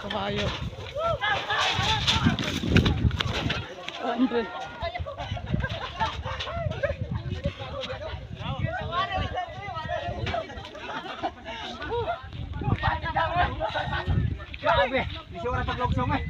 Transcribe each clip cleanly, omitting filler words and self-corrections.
Kabayo. 100. Grabe, di siya orang paglogsong eh.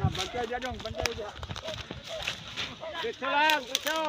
Bantay dia dong, bantay dia. Dito lang, dito.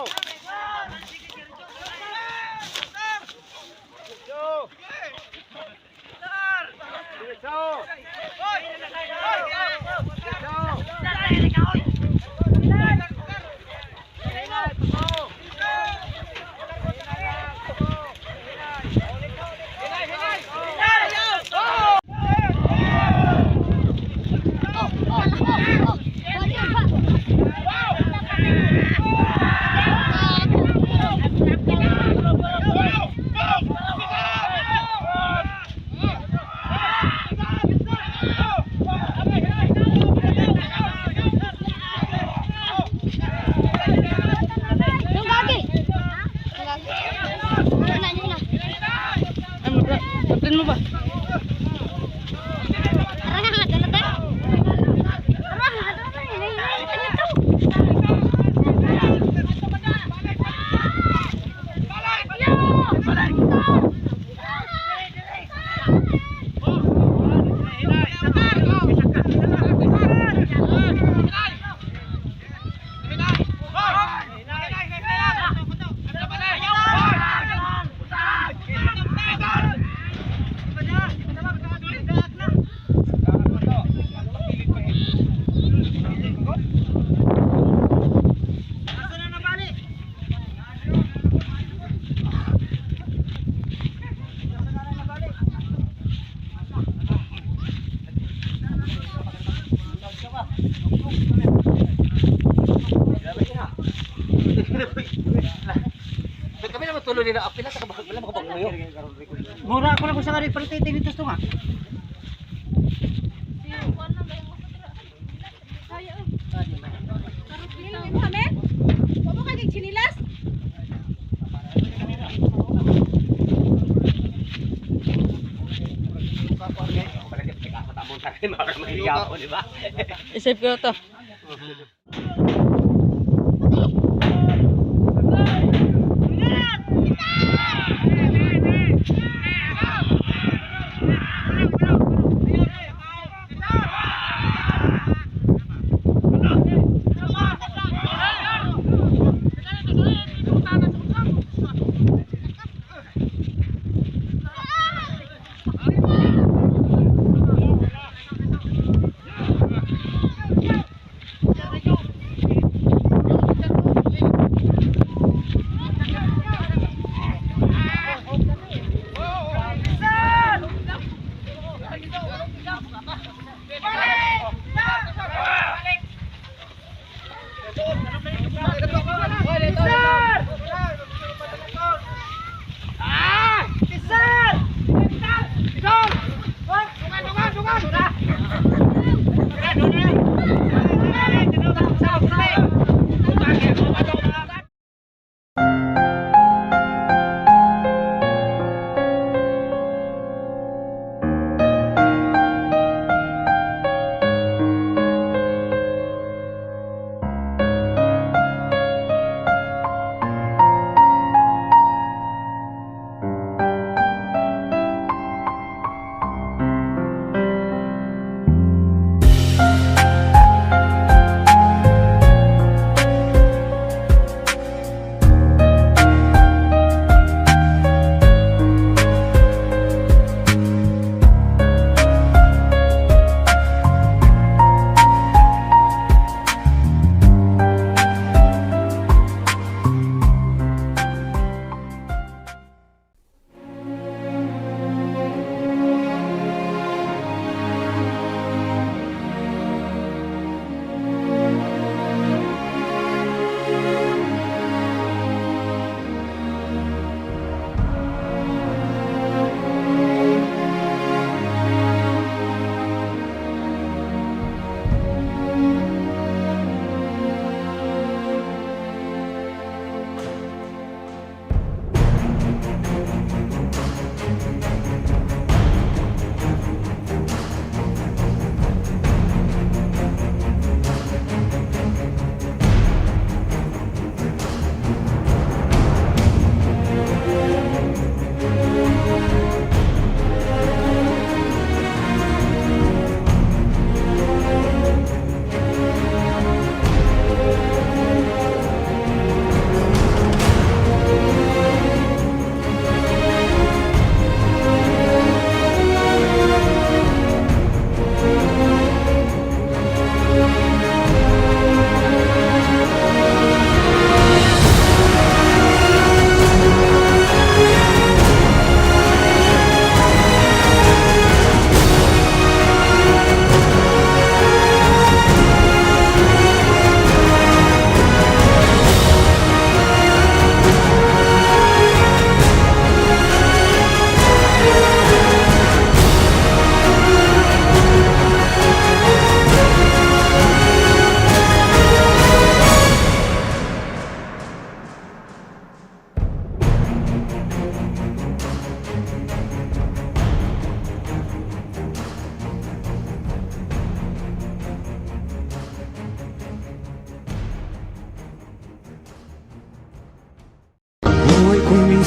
Mo ba? Kami naman tuloy nila apil na sa kabahag wala makabangoyo. Mura ako lang kung sa kari partite dito to nga. Isip ko to.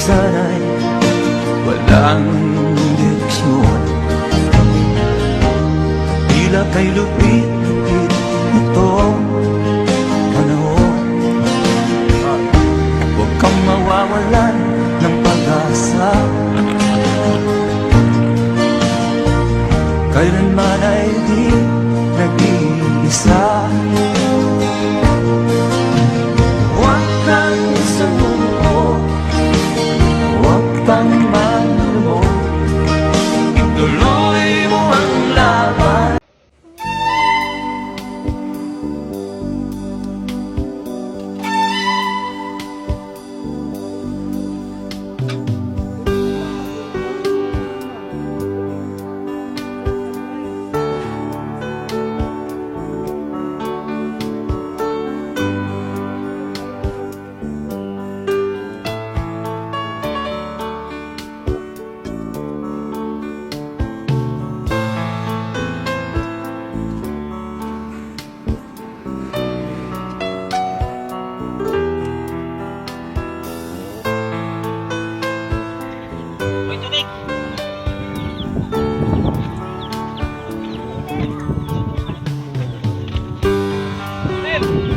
sana'y walang direksyon. Tila kay lupit-lupit itong panahon. Huwag kang mawawalan ng pag-asa, kailanman ay di nag-iisa. Huwag kang sumuko, huwag kang manlumok, ituloy mo ang laban.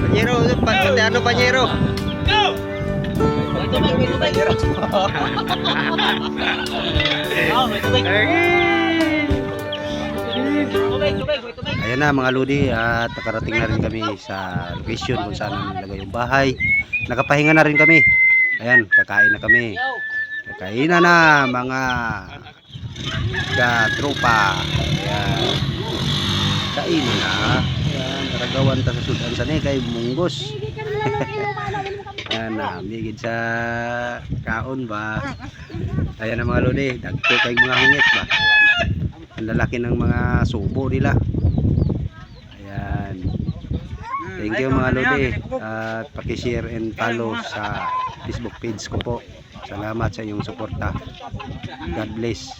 Panyero, pati ano panyero? Ayan na mga lodi, at nakarating na rin kami sa location kung saan nilagay yung bahay. Nakapahinga na rin kami. Ayan, kakain na kami. Kakain na mga katropa. Ayan. Kain na. Ayan, karagawan ta sa sudan sa kay munggos. Ayan na, migid sa kaon ba. Ayan na mga lodi, dagko kay mga hungit ba. Ang lalaki ng mga subo nila. Ayan. Thank you mga lodi, at paki-share and follow sa Facebook page ko po. Salamat sa iyong suporta. God bless.